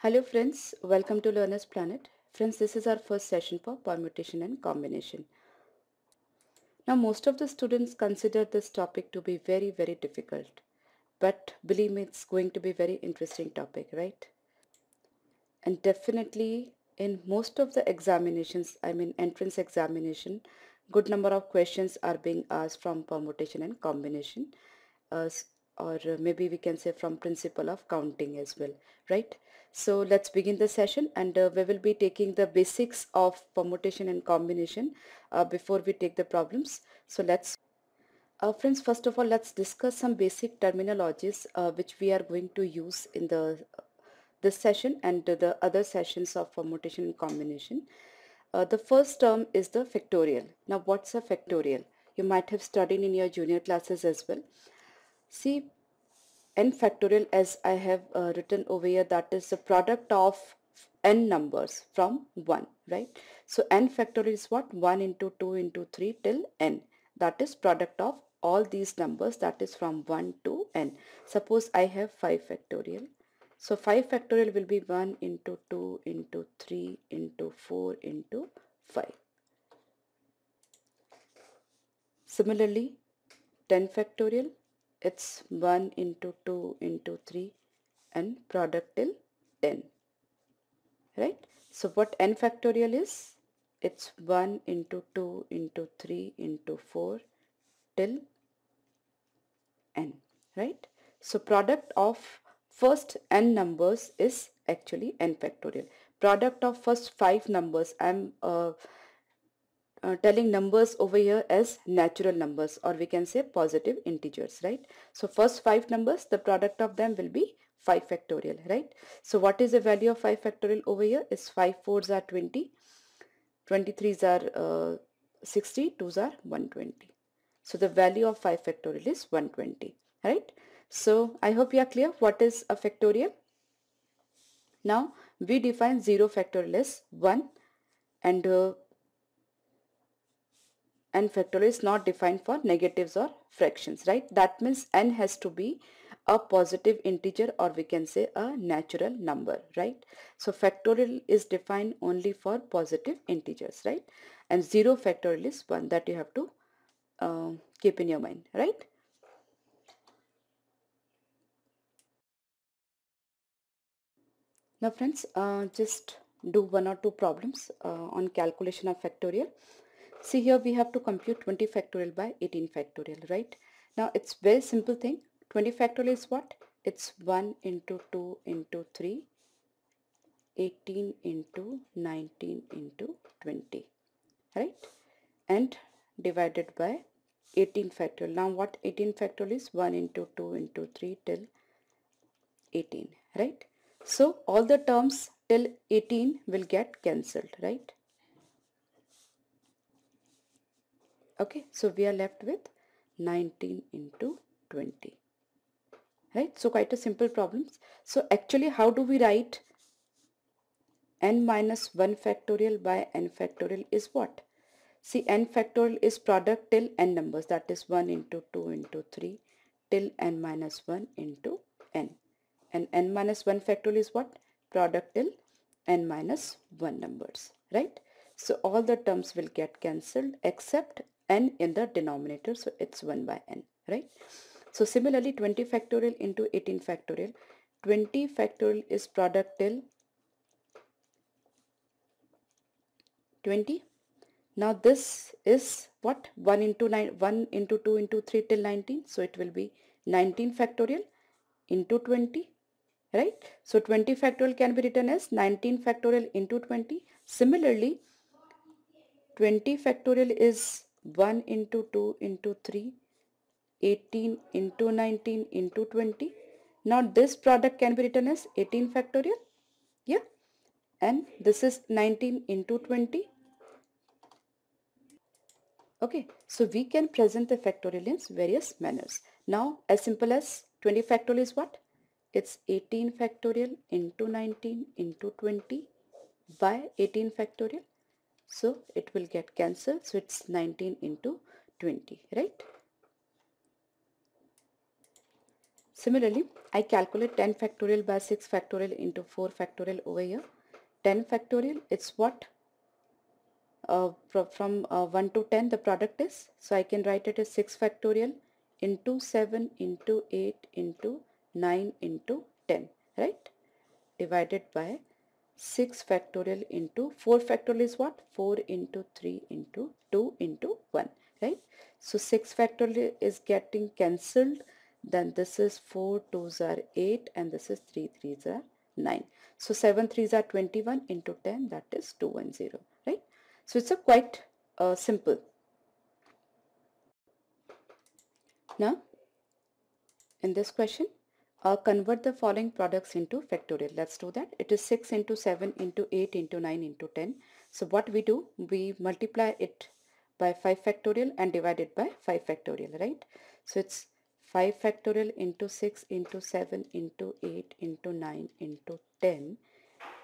Hello friends, welcome to Learner's Planet. Friends, this is our first session for permutation and combination. Now most of the students consider this topic to be very difficult. But believe me, it's going to be very interesting topic, right? And definitely in most of the examinations, entrance examination, good number of questions are being asked from permutation and combination. Or maybe we can say from principle of counting as well, right? So let's begin the session, and we will be taking the basics of permutation and combination before we take the problems. So let's friends, first of all, let's discuss some basic terminologies which we are going to use in the this session and the other sessions of permutation and combination. The first term is the factorial. Now what's a factorial? You might have studied in your junior classes as well. See, n factorial, as I have written over here, that is the product of n numbers from 1, right? So n factorial is what? 1 into 2 into 3 till n. That is product of all these numbers, that is from 1 to n. Suppose I have 5 factorial. So 5 factorial will be 1 into 2 into 3 into 4 into 5. Similarly, 10 factorial, it's 1 into 2 into 3 and product till 10, right? So what n factorial is? It's 1 into 2 into 3 into 4 till n, right? So product of first n numbers is actually n factorial. Product of first 5 numbers, I'm telling numbers over here as natural numbers, or we can say positive integers, right? So first 5 numbers, the product of them will be 5 factorial, right? So what is the value of 5 factorial over here? Is 5 4s are 20, 23s are 60, 2s are 120. So the value of 5 factorial is 120, right? So I hope you are clear what is a factorial. Now we define 0 factorial as 1, and n factorial is not defined for negatives or fractions, right? That means n has to be a positive integer, or we can say a natural number, right? So factorial is defined only for positive integers, right? And 0 factorial is 1, that you have to keep in your mind, right? Now friends, just do one or two problems on calculation of factorial. See, here we have to compute 20 factorial by 18 factorial, right? Now it's very simple thing. 20 factorial is what? It's 1 into 2 into 3, 18 into 19 into 20, right? And divided by 18 factorial. Now what 18 factorial is? 1 into 2 into 3 till 18, right? So all the terms till 18 will get cancelled, right? Okay, so we are left with 19 into 20, right? So quite a simple problems. So actually, how do we write n minus 1 factorial by n factorial is what? See, n factorial is product till n numbers, that is 1 into 2 into 3 till n minus 1 into n. And n minus 1 factorial is what? Product till n minus 1 numbers, right? So all the terms will get cancelled except n in the denominator, so it's 1 by n, right? So similarly, 20 factorial into 18 factorial. 20 factorial is product till 20. Now this is what? 1 into 9, 1 into 2 into 3 till 19. So it will be 19 factorial into 20, right? So 20 factorial can be written as 19 factorial into 20. Similarly, 20 factorial is 1 into 2 into 3, 18 into 19 into 20. Now this product can be written as 18 factorial. Yeah. And this is 19 into 20. Okay, so we can present the factorial in various manners. Now, as simple as 20 factorial is what? It's 18 factorial into 19 into 20 by 18 factorial. So it will get cancelled. So it's 19 into 20, right? Similarly, I calculate 10 factorial by 6 factorial into 4 factorial over here. 10 factorial, it's what? From 1 to 10 the product is. So I can write it as 6 factorial into 7 into 8 into 9 into 10, right? Divided by 6 factorial into 4 factorial is what? 4 into 3 into 2 into 1, right? So 6 factorial is getting cancelled. Then this is 4 2s are 8 and this is 3 3s are 9. So 7 3s are 21 into 10, that is 210, right? So it's a quite simple. Now in this question, convert the following products into factorial. Let's do that. It is 6 into 7 into 8 into 9 into 10. So what we do, we multiply it by 5 factorial and divide it by 5 factorial, right? So it's 5 factorial into 6 into 7 into 8 into 9 into 10,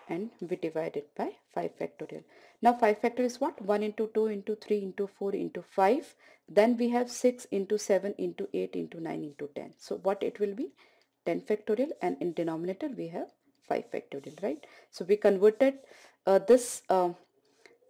and we divide it by 5 factorial. Now 5 factorial is what? 1 into 2 into 3 into 4 into 5. Then we have 6 into 7 into 8 into 9 into 10. So what it will be? 10 factorial, and in denominator we have 5 factorial, right? So we converted this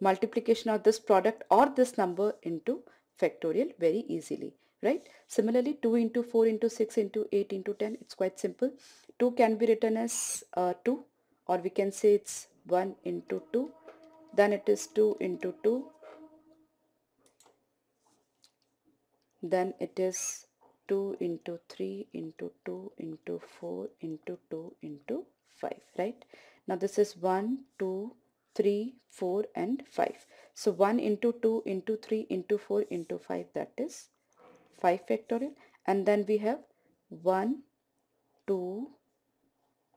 multiplication of this product or this number into factorial very easily, right? Similarly, 2 into 4 into 6 into 8 into 10, it's quite simple. 2 can be written as 2, or we can say it's 1 into 2, then it is 2 into 2, then it is 2 into 3 into 2 into 4 into 2 into 5, right? Now this is 1 2 3 4 and 5. So 1 into 2 into 3 into 4 into 5, that is 5 factorial. And then we have 1 2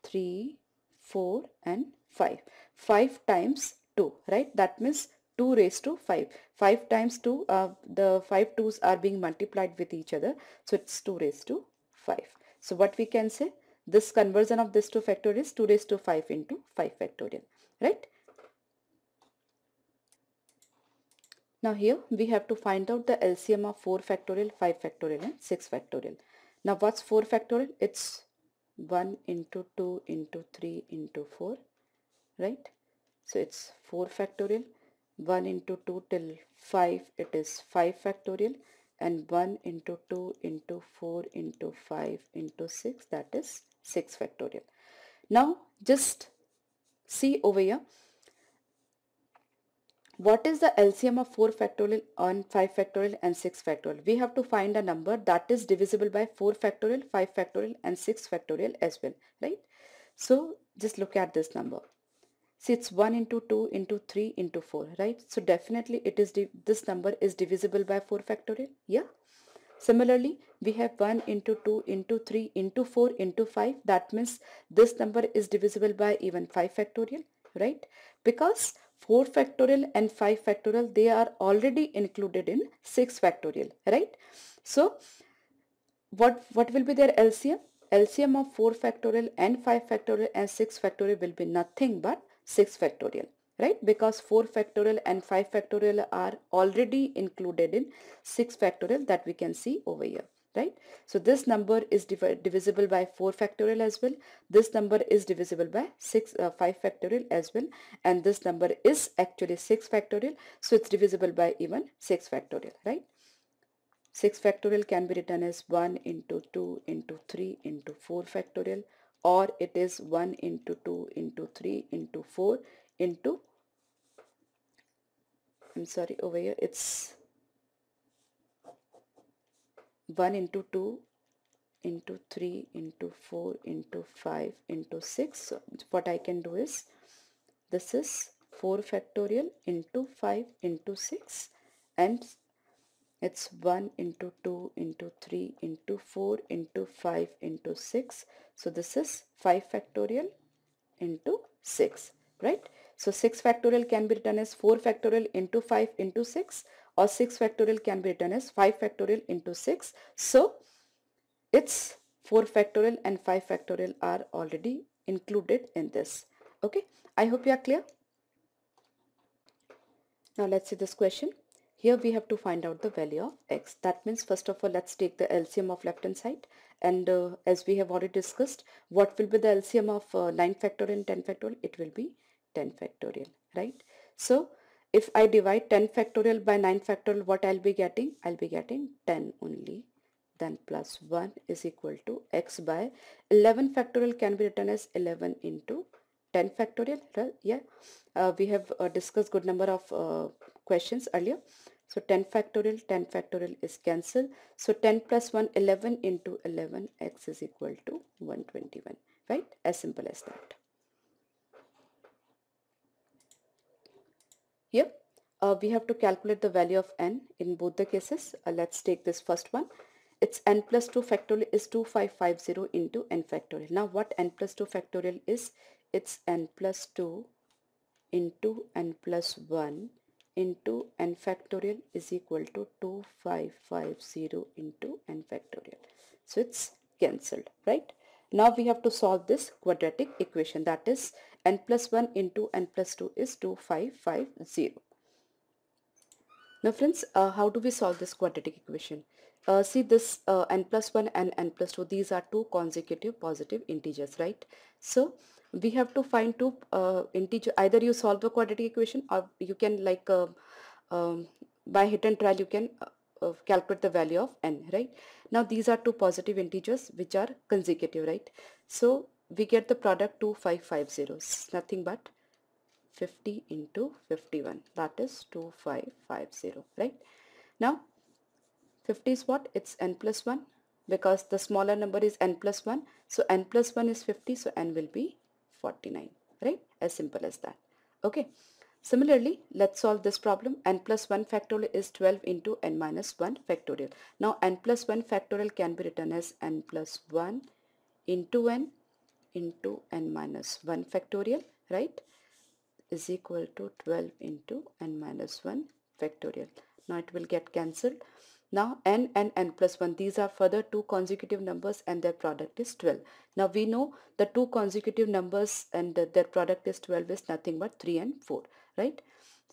3 4 and 5. 5 times 2, right? That means 2 raised to 5. 5 times 2, the 5 2's are being multiplied with each other. So it's 2 raised to 5. So what we can say, this conversion of this to factorial is 2 raised to 5 into 5 factorial, right? Now here we have to find out the LCM of 4 factorial, 5 factorial and 6 factorial. Now what's 4 factorial? It's 1 into 2 into 3 into 4, right? So it's 4 factorial. 1 into 2 till 5, it is 5 factorial, and 1 into 2 into 4 into 5 into 6, that is 6 factorial. Now just see over here, what is the LCM of 4 factorial on 5 factorial and 6 factorial? We have to find a number that is divisible by 4 factorial, 5 factorial and 6 factorial as well, right? So just look at this number. See, it's 1 into 2 into 3 into 4, right? So definitely it is this number is divisible by 4 factorial. Yeah. Similarly, we have 1 into 2 into 3 into 4 into 5. That means this number is divisible by even 5 factorial, right? Because 4 factorial and 5 factorial, they are already included in 6 factorial, right? So what will be their LCM? LCM of 4 factorial and 5 factorial and 6 factorial will be nothing but 6 factorial, right? Because 4 factorial and 5 factorial are already included in 6 factorial that we can see over here, right? So this number is divisible by 4 factorial as well. This number is divisible by 5 factorial as well. And this number is actually 6 factorial. So it's divisible by even 6 factorial, right? 6 factorial can be written as 1 into 2 into 3 into 4 factorial, or it is 1 into 2 into 3 into 4 into, I'm sorry, over here it's 1 into 2 into 3 into 4 into 5 into 6. So what I can do is, this is 4 factorial into 5 into 6, and it's 1 into 2 into 3 into 4 into 5 into 6. So this is 5 factorial into 6, right? So 6 factorial can be written as 4 factorial into 5 into 6, or 6 factorial can be written as 5 factorial into 6. So it's 4 factorial and 5 factorial are already included in this. Okay, I hope you are clear. Now let's see this question. Here we have to find out the value of x. That means first of all, let's take the LCM of left hand side. And as we have already discussed, what will be the LCM of 9 factorial and 10 factorial? It will be 10 factorial, right? So if I divide 10 factorial by 9 factorial, what I'll be getting? I'll be getting 10 only. Then plus 1 is equal to x by 11 factorial can be written as 11 into 10 factorial. Right? Yeah, we have discussed good number of questions earlier. So 10 factorial is cancelled. So 10 plus 1, 11 into 11, x is equal to 121, right? As simple as that. Here, we have to calculate the value of n in both the cases. Let's take this first one. It's n plus 2 factorial is 2550 into n factorial. Now what n plus 2 factorial is? It's n plus 2 into n plus 1 into n factorial is equal to 2550 into n factorial. So it's cancelled, right? Now we have to solve this quadratic equation, that is n plus 1 into n plus 2 is 2550. Now friends, how do we solve this quadratic equation? See this n plus 1 and n plus 2, these are two consecutive positive integers, right? So we have to find two integer. Either you solve the quadratic equation, or you can like by hit and trial you can calculate the value of n, right? Now these are two positive integers which are consecutive, right? So we get the product 2550, nothing but 50 into 51, that is 2550, right? Now 50 is what? It's n plus 1, because the smaller number is n plus 1. So n plus 1 is 50, so n will be 49, right? As simple as that. Okay. Similarly, let's solve this problem. N plus 1 factorial is 12 into n minus 1 factorial. Now n plus 1 factorial can be written as n plus 1 into n minus 1 factorial, right? Is equal to 12 into n minus 1 factorial. Now it will get cancelled. Now n and n plus 1, these are further two consecutive numbers and their product is 12. Now we know the two consecutive numbers and their product is 12 is nothing but 3 and 4, right?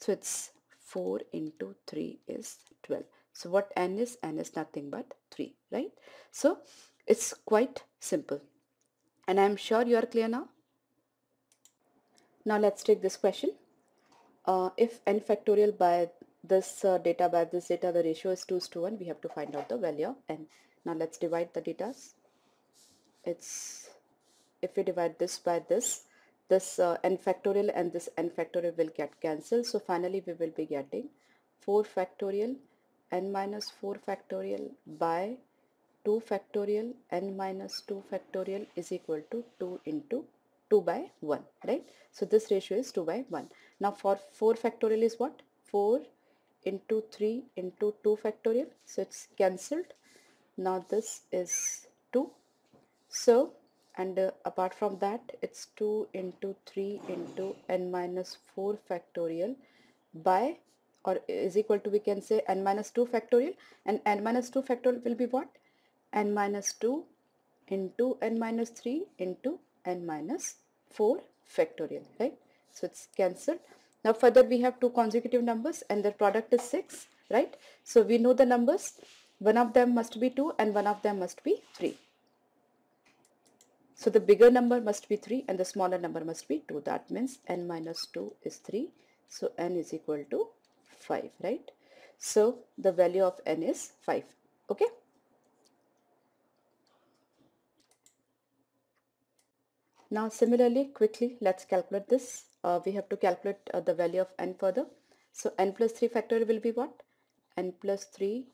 So it's 4 into 3 is 12. So what n is? N is nothing but 3, right? So it's quite simple. And I'm sure you are clear now. Now let's take this question. If n factorial by this data, the ratio is 2:1, we have to find out the value of n. Now let's divide the data. It's, if we divide this by this n factorial and this n factorial will get cancelled. So finally we will be getting 4 factorial n minus 4 factorial by 2 factorial n minus 2 factorial is equal to 2 into 2 by 1, right? So this ratio is 2 by 1. Now for 4 factorial is what? 4 into 3 into 2 factorial. So it's cancelled. Now this is 2. So, and apart from that, it's 2 into 3 into n minus 4 factorial by, or is equal to, we can say, n minus 2 factorial, and n minus 2 factorial will be what? N minus 2 into n minus 3 into n minus 4 factorial, right? So it's cancelled. Now further we have two consecutive numbers and their product is 6, right? So we know the numbers. One of them must be 2 and one of them must be 3. So the bigger number must be 3 and the smaller number must be 2. That means n minus 2 is 3. So n is equal to 5, right? So the value of n is 5. Okay. Now similarly, quickly let's calculate this. We have to calculate the value of n further. So n plus 3 factorial will be what? N plus 3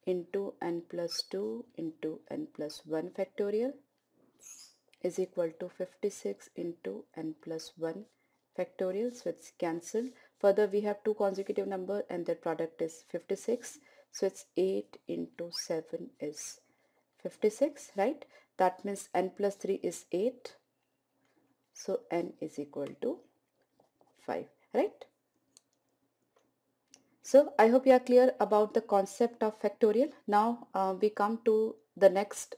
into n plus 2 into n plus 1 factorial is equal to 56 into n plus 1 factorial. So it's cancelled. Further we have two consecutive number and their product is 56. So it's 8 into 7 is 56, right? That means n plus 3 is 8. So n is equal to 5, right? So I hope you are clear about the concept of factorial. Now we come to the next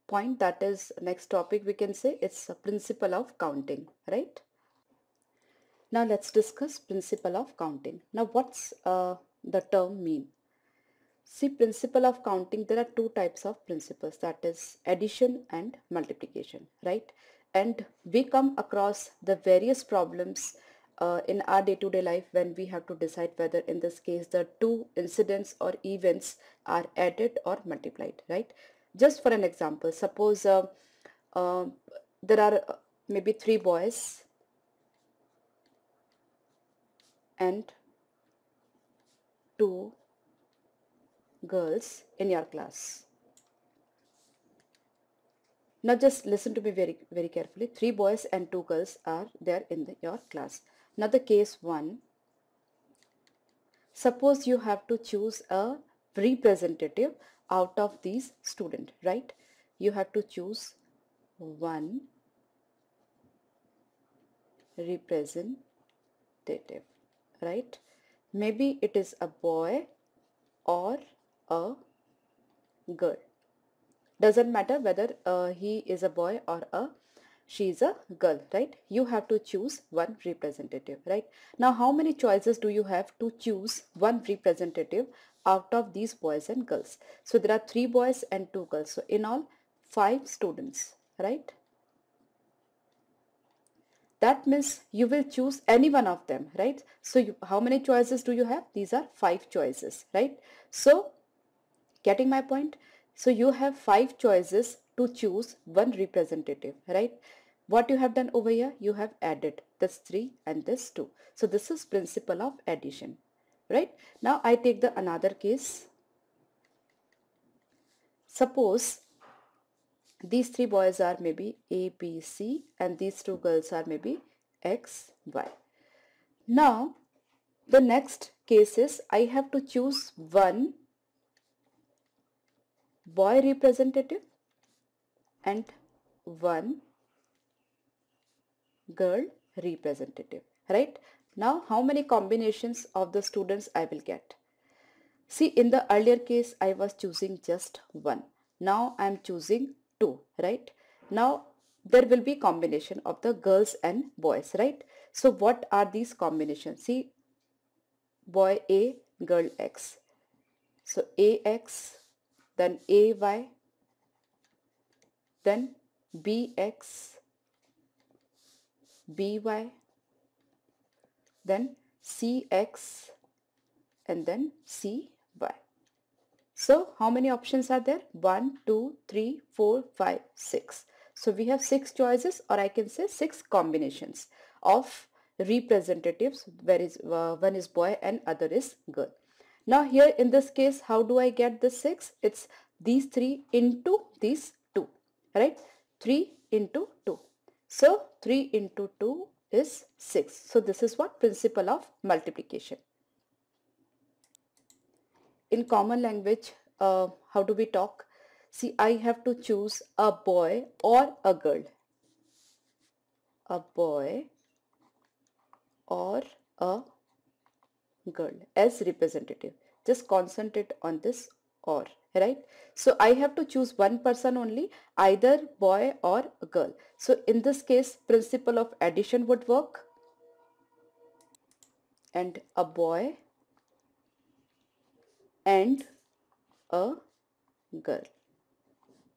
point, that is next topic, we can say it's a principle of counting, right? Now let's discuss principle of counting. Now what's the term mean? See, principle of counting, there are two types of principles, that is addition and multiplication, right? And we come across the various problems in our day-to-day life when we have to decide whether in this case the two incidents or events are added or multiplied, right? Just for an example, suppose uh, there are maybe three boys and two girls in your class. Now just listen to me very carefully. Three boys and two girls are there in your class. Now the case 1, suppose you have to choose a representative out of these students, right? You have to choose one representative, right? Maybe it is a boy or a girl. Doesn't matter whether he is a boy or she is a girl, right? You have to choose one representative, right? Now how many choices do you have to choose one representative out of these boys and girls? So there are three boys and two girls, so in all 5 students, right? That means you will choose any one of them, right? So how many choices do you have? These are 5 choices, right? So getting my point? So you have 5 choices to choose one representative, right? What you have done over here, you have added this 3 and this 2. So this is principle of addition, right? Now I take the another case. Suppose these 3 boys are maybe A, B, C, and these 2 girls are maybe X, Y. Now the next case is I have to choose one boy representative and one girl representative, right? Now how many combinations of the students I will get? See, in the earlier case I was choosing just one. Now I am choosing two, right? Now there will be combination of the girls and boys, right? So what are these combinations? See, boy A, girl X. So AX, then AY, then BX, BY, then CX, and then CY. So how many options are there? 1, 2, 3, 4, 5, 6. So we have 6 choices, or I can say 6 combinations of representatives where is one is boy and other is girl. Now here in this case, how do I get the 6? It's these 3 into these 2, right? 3 into 2. So 3 into 2 is 6. So this is what principle of multiplication. In common language, how do we talk? See, I have to choose a boy or a girl. A boy or a girl as representative. Just concentrate on this or, right? So I have to choose one person only, either boy or a girl. So in this case, principle of addition would work, and a boy and a girl.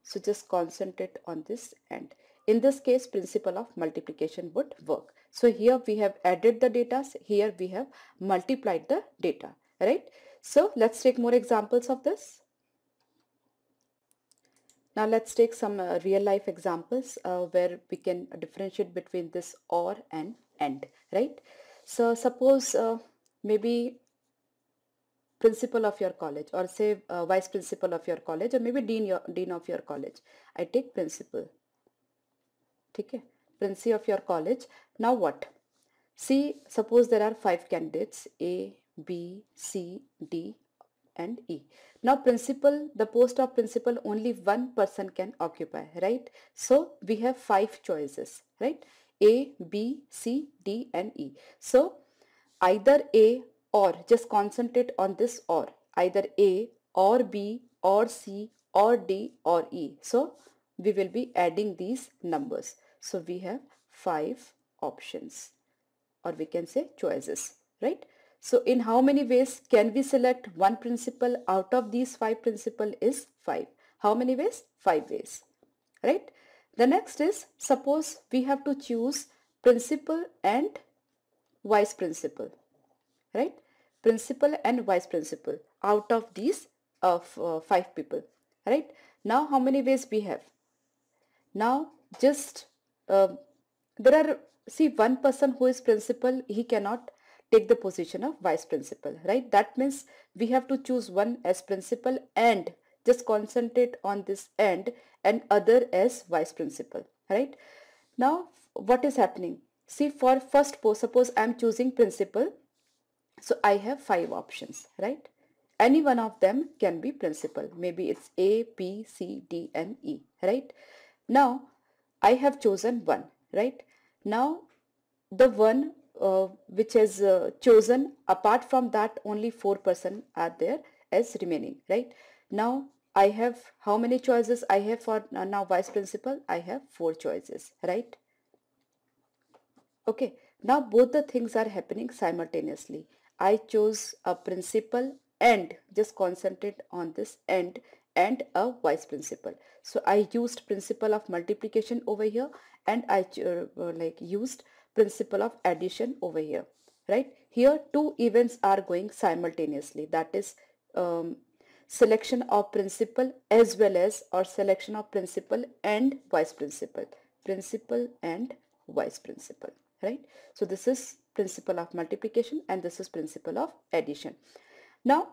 So just concentrate on this and in this case principle of multiplication would work. So here we have added the data, here we have multiplied the data, right? So let's take more examples of this. Now let's take some real life examples where we can differentiate between this or and, right? So suppose maybe principal of your college, or say vice principal of your college, or maybe dean of your college. I take principal. Okay, principal of your college. Now what? See, suppose there are 5 candidates, A, B, C, D and E. Now principal, the post of principal, only one person can occupy, right? So we have 5 choices, right? A, B, C, D and E. So either A or, just concentrate on this or, either A or B or C or D or E. So we will be adding these numbers. So we have 5 options, or we can say choices, right? So in how many ways can we select one principal out of these 5 principles is 5. How many ways? 5 ways, right? The next is, suppose we have to choose principal and vice principal, right? Principal and vice principal out of these 5 people, right? Now how many ways we have? Now just uh, there are, see, one person who is principal, he cannot take the position of vice principal, right? That means we have to choose one as principal and just concentrate on this and other as vice principal, right? Now what is happening? See, for first post, suppose I am choosing principal, so I have 5 options, right? Any one of them can be principal. Maybe it's A, B, C, D and E, right? Now I have chosen one, right? Now the one which is chosen, apart from that only 4% are there as remaining, right? Now I have how many choices I have for now vice principal? I have 4 choices, right? Okay, now both the things are happening simultaneously. I chose a principal and just concentrate on this and a vice principal. So I used principle of multiplication over here and I used principle of addition over here, right? Here two events are going simultaneously. That is selection of principal as well as, or selection of principal and vice principal. Principal and vice principal, right? So this is principle of multiplication and this is principle of addition. Now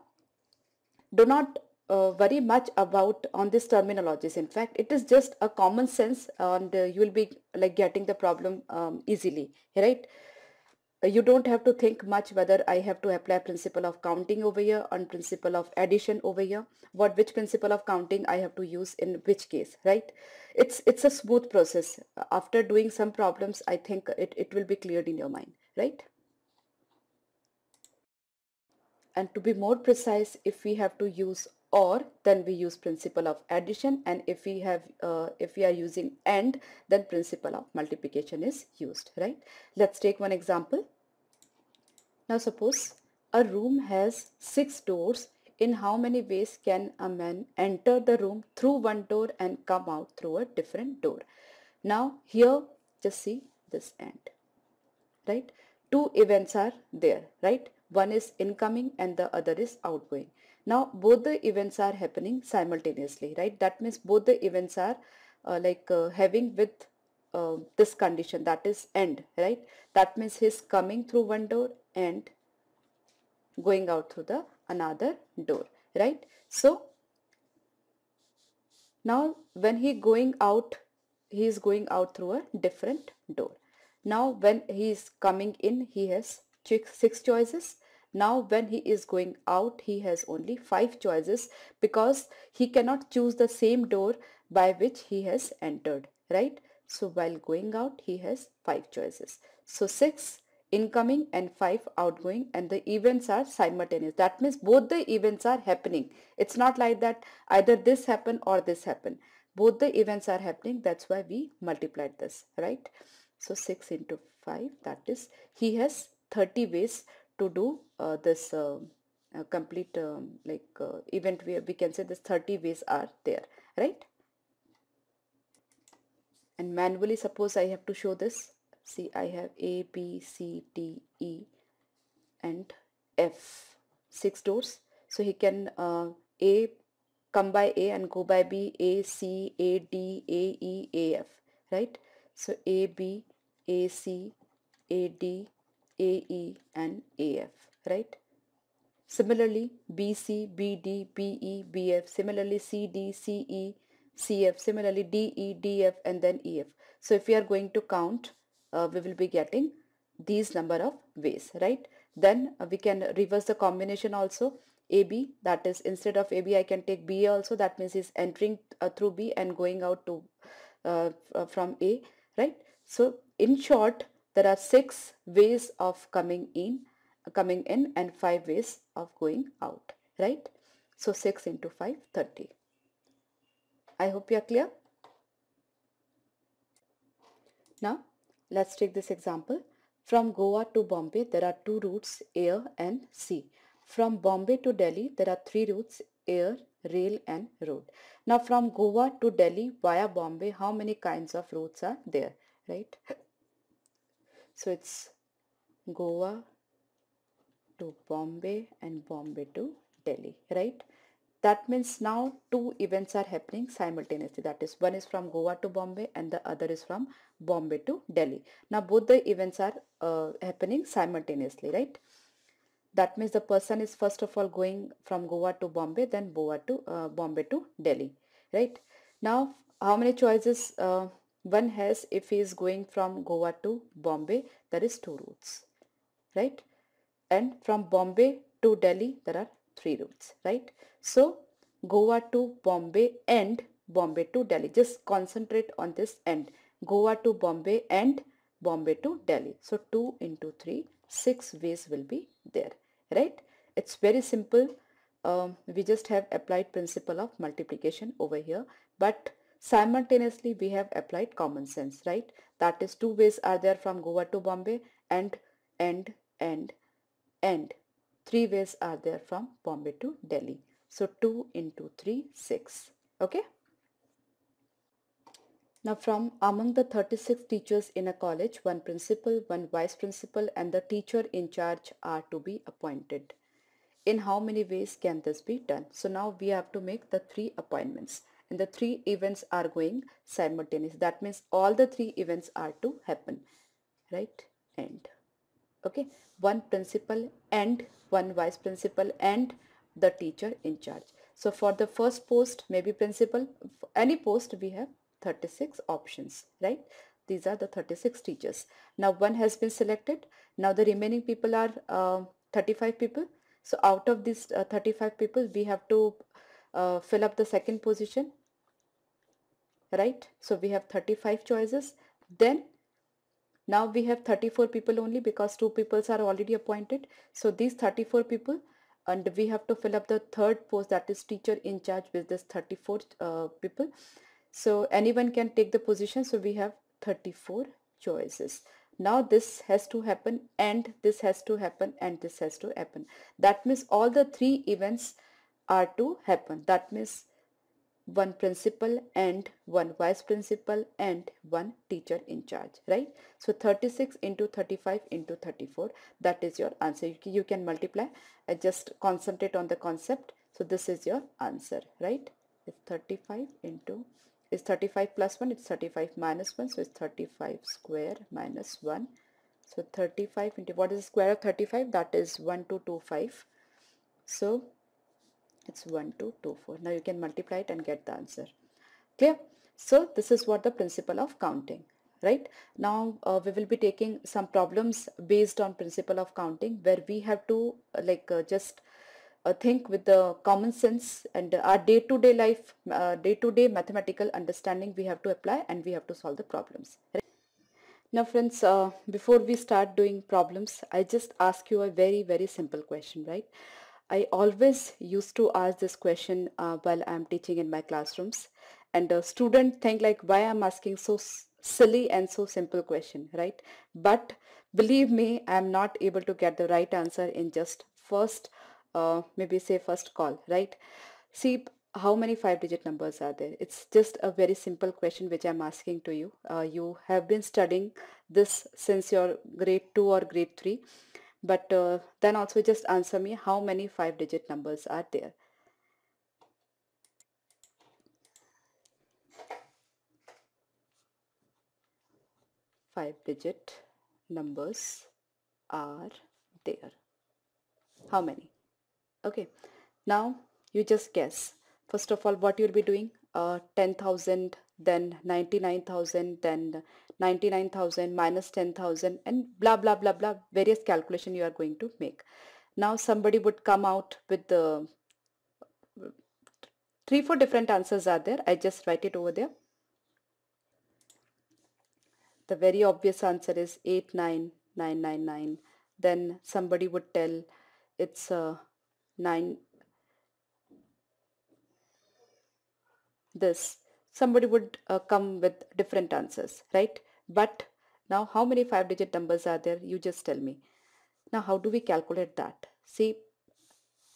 do not worry much about on these terminologies. In fact, it is just a common sense and you will be like getting the problem easily, right? You don't have to think much whether I have to apply principle of counting over here and principle of addition over here, which principle of counting I have to use in which case, right? It's a smooth process. After doing some problems, I think it will be cleared in your mind, right? And to be more precise, if we have to use or, then we use principle of addition, and if we are using and, then principle of multiplication is used, right? Let's take one example. Now suppose a room has 6 doors. In how many ways can a man enter the room through one door and come out through a different door? Now here just see this and, right? Two events are there, right? One is incoming and the other is outgoing. Now both the events are happening simultaneously, right? That means both the events are having with this condition, that is end, right? That means he's coming through one door and going out through the another door, right? So now when he is going out through a different door. Now when he is coming in, he has 6 choices. Now when he is going out, he has only 5 choices, because he cannot choose the same door by which he has entered, right? So while going out, he has 5 choices. So 6 incoming and 5 outgoing, and the events are simultaneous. That means both the events are happening. It's not like that either this happen or this happen. Both the events are happening. That's why we multiplied this, right? So 6 into 5, that is, he has 30 ways to do this complete event. We can say this 30 ways are there, right? And manually, suppose I have to show this. See, I have A, B, C, D, E and F, 6 doors. So he can A, come by A and go by B, A, C, A, D, A, E, A, F, right? So A, B, A, C, A, D, A, E and A, F, right? Similarly, B, C, B, D, B, E, B, F. Similarly, C, D, C, E, C, F. Similarly, D, E, D, F and then E, F. So if we are going to count, we will be getting these number of ways, right? Then we can reverse the combination also. AB, that is, instead of AB I can take BA also. That means he's entering through B and going out to from A, right? So in short, there are 6 ways of coming in and 5 ways of going out, right? So 6 into 5, 30. I hope you are clear. Now let's take this example. From Goa to Bombay, there are two routes, air and sea. From Bombay to Delhi, there are three routes, air, rail and road. Now from Goa to Delhi via Bombay, how many kinds of routes are there, right? So it's Goa to Bombay and Bombay to Delhi, right? That means now two events are happening simultaneously. That is, one is from Goa to Bombay and the other is from Bombay to Delhi. Now both the events are happening simultaneously, right? That means the person is first of all going from Goa to Bombay, then Bombay to Delhi, right? Now, how many choices one has if he is going from Goa to Bombay? There is two routes, right? And from Bombay to Delhi, there are three routes, right? So, Goa to Bombay and Bombay to Delhi. Just concentrate on this end. Goa to Bombay and Bombay to Delhi. So, 2 into 3, 6 ways will be there, right? It's very simple. We just have applied principle of multiplication over here, but simultaneously we have applied common sense, right? That is, two ways are there from Goa to Bombay and and and three ways are there from Bombay to Delhi. So 2 into 3, 6. Okay. Now from among the 36 teachers in a college, one principal, one vice principal and the teacher in charge are to be appointed. In how many ways can this be done? So now we have to make the three appointments and the three events are going simultaneously. That means all the three events are to happen, right? And okay, one principal and one vice principal and the teacher in charge. So for the first post, maybe principal, any post we have 36 options, right? These are the 36 teachers. Now one has been selected. Now the remaining people are 35 people. So out of these 35 people, we have to fill up the second position, right? So we have 35 choices. Then now we have 34 people only because two people are already appointed. So these 34 people, and we have to fill up the third post, that is teacher in charge, with this 34 people. So anyone can take the position. So we have 34 choices. Now this has to happen and this has to happen and this has to happen. That means all the three events are to happen. That means one principal and one vice principal and one teacher in charge, right? So 36 into 35 into 34, that is your answer. You can multiply. I just concentrate on the concept. So this is your answer, right? It's 35 into, is 35 plus 1, it's 35 minus 1, so it's 35 square minus 1. So 35 into, what is the square of 35? That is 1225. So it's 1224. Now you can multiply it and get the answer. Clear? So this is what the principle of counting, right? Now we will be taking some problems based on principle of counting, where we have to just think with the common sense and our day-to-day life, day-to-day mathematical understanding we have to apply, and we have to solve the problems. Right? Now friends, before we start doing problems, I just ask you a very, very simple question, right? I always used to ask this question while I'm teaching in my classrooms, and a student think like, why I'm asking so silly and so simple question, right? But believe me, I'm not able to get the right answer in just first, maybe say first call, right? See, how many five-digit numbers are there? It's just a very simple question which I'm asking to you. You have been studying this since your grade 2 or grade 3, but then also just answer me, how many five-digit numbers are there? Five-digit numbers are there. How many? Okay, now you just guess. First of all, what you'll be doing? 10,000, then 99,000, then 99,000 minus 10,000, and blah blah blah blah. Various calculation you are going to make. Now somebody would come out with the three, four different answers are there. I just write it over there. The very obvious answer is 89999. Then somebody would tell it's 9 this. Somebody would come with different answers, right? But Now how many 5-digit numbers are there? You just tell me. Now how do we calculate that? See,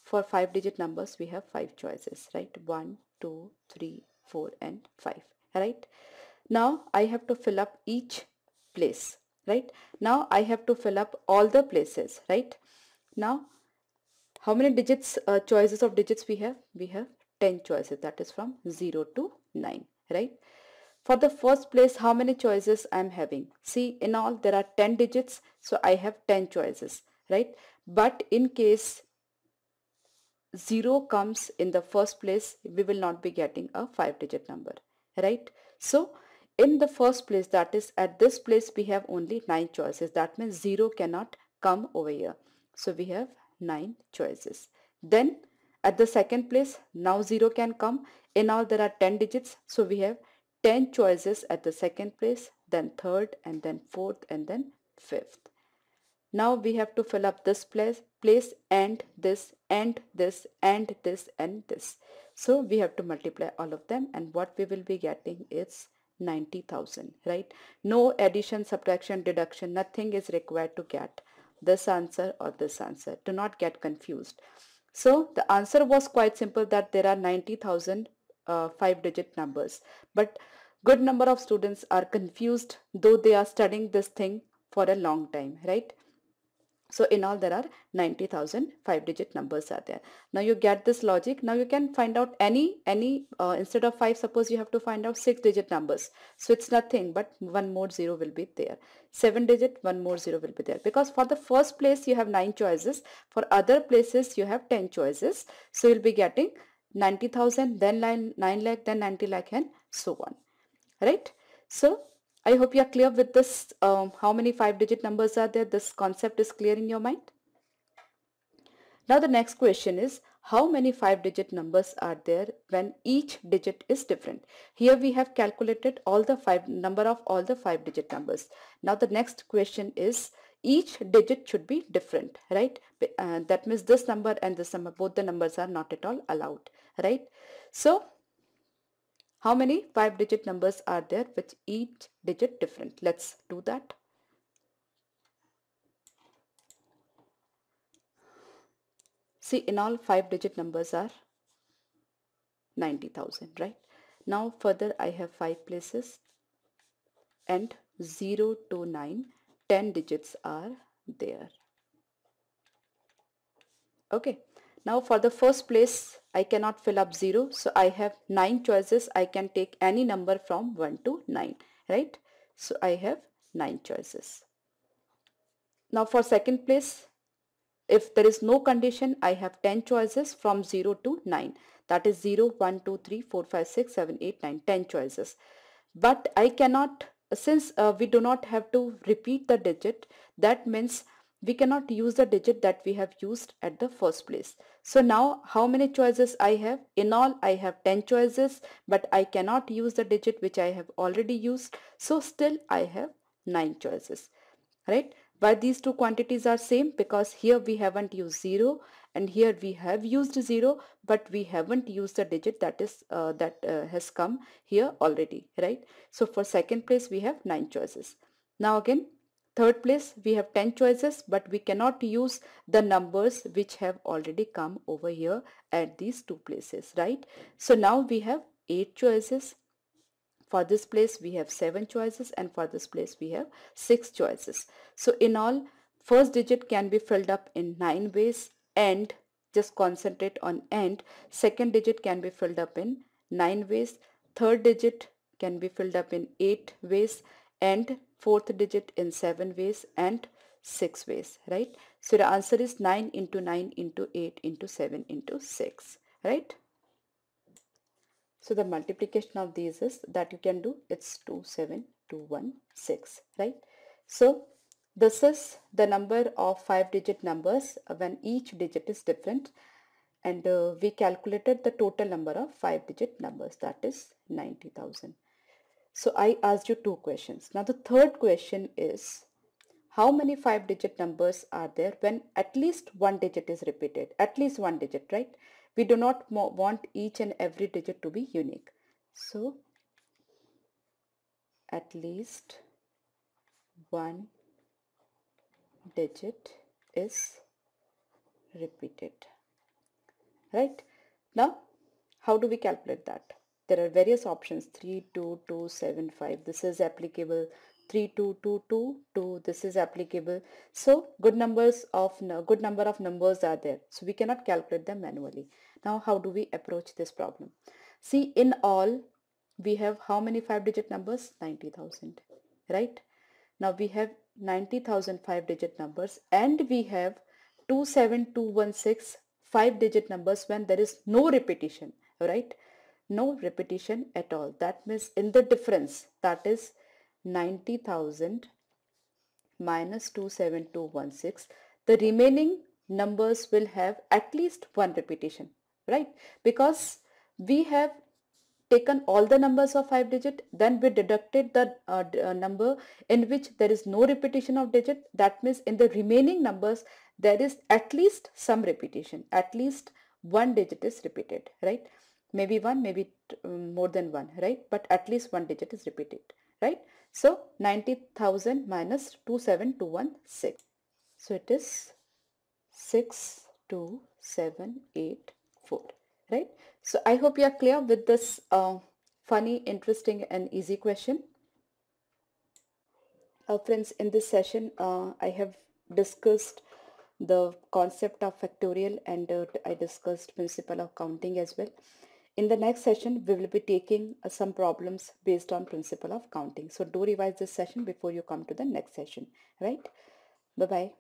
for 5-digit numbers we have 5 choices, right? 1, 2, 3, 4 and 5, right? Now I have to fill up each place, right? Now I have to fill up all the places, right? Now how many digits, choices of digits we have? We have 10 choices, that is from 0 to 9, right? For the first place, how many choices I'm having? See, in all there are 10 digits, so I have 10 choices, right? But in case 0 comes in the first place, we will not be getting a 5-digit number, right? So in the first place, that is at this place, we have only 9 choices. That means 0 cannot come over here. So we have 9 choices. Then at the second place, now 0 can come. In all there are 10 digits, so we have 10 choices at the second place, then third, and then fourth, and then fifth. Now we have to fill up this place and this and this and this and this. So we have to multiply all of them, and what we will be getting is 90,000, right? No addition, subtraction, deduction, nothing is required to get this answer or this answer. Do not get confused. So the answer was quite simple, that there are 90,000 5-digit numbers. But good number of students are confused, though they are studying this thing for a long time, right? So in all there are 90,000 5-digit numbers are there. Now you get this logic. Now you can find out any instead of 5, suppose you have to find out 6-digit numbers. So it's nothing but one more 0 will be there. 7-digit, one more 0 will be there. Because for the first place you have 9 choices. For other places you have 10 choices. So you'll be getting 90,000, then 9 lakh, then 90 lakh and so on. Right? So I hope you are clear with this. How many 5-digit numbers are there? This concept is clear in your mind. Now the next question is, how many 5-digit numbers are there when each digit is different? Here we have calculated all the number of all the 5-digit numbers. Now the next question is, each digit should be different, right? That means this number and this number, both the numbers are not at all allowed, right? So how many 5-digit numbers are there with each digit different? Let's do that. See, in all 5-digit numbers are 90,000, right? Now further I have 5 places and 0 to 9, 10 digits are there. Okay. Now for the first place, I cannot fill up 0. So I have 9 choices. I can take any number from 1 to 9, right? So I have 9 choices. Now for second place, if there is no condition, I have 10 choices from 0 to 9. That is 0, 1, 2, 3, 4, 5, 6, 7, 8, 9, 10 choices. But I cannot, since we do not have to repeat the digit, that means we cannot use the digit that we have used at the first place. So now how many choices I have? In all I have 10 choices, but I cannot use the digit which I have already used. So still I have 9 choices, right? Why these two quantities are same? Because here we haven't used 0 and here we have used 0, but we haven't used the digit that is has come here already, right? So for second place we have 9 choices. Now again, third place we have 10 choices, but we cannot use the numbers which have already come over here at these two places, right? So now we have 8 choices. For this place we have 7 choices, and for this place we have 6 choices. So in all, first digit can be filled up in 9 ways, and just concentrate on and. Second digit can be filled up in 9 ways. Third digit can be filled up in 8 ways, and fourth digit in 7 ways and 6 ways, right? So the answer is 9 into 9 into 8 into 7 into 6, right? So the multiplication of these is that you can do, it's 2, 7, 2, 1, 6, right? So this is the number of 5-digit numbers when each digit is different, and we calculated the total number of 5-digit numbers, that is 90,000. So I asked you 2 questions. Now the third question is, how many 5-digit numbers are there when at least one digit is repeated? At least one digit, right? We do not want each and every digit to be unique. So at least one digit is repeated. Right? Now, how do we calculate that? There are various options: 3, 2, 2, 7, 5. This is applicable. 3, 2, 2, 2, 2. This is applicable. So good number of numbers are there. So we cannot calculate them manually. Now, how do we approach this problem? See, in all, we have how many 5-digit numbers? 90,000. Right? Now we have 90,000 5-digit numbers, and we have 27216 5-digit numbers when there is no repetition, right? No repetition at all. That means in the difference, that is 90,000 minus 27216, the remaining numbers will have at least one repetition, right? Because we have taken all the numbers of 5-digit, then we deducted the number in which there is no repetition of digit. That means in the remaining numbers there is at least some repetition, at least one digit is repeated, right? Maybe one, maybe more than one, right? But at least one digit is repeated, right? So 90,000 minus 27216, so it is 62784, right? So I hope you are clear with this funny, interesting and easy question. Friends, in this session I have discussed the concept of factorial, and I discussed principle of counting as well. In the next session we will be taking some problems based on principle of counting. So do revise this session before you come to the next session, right? Bye bye.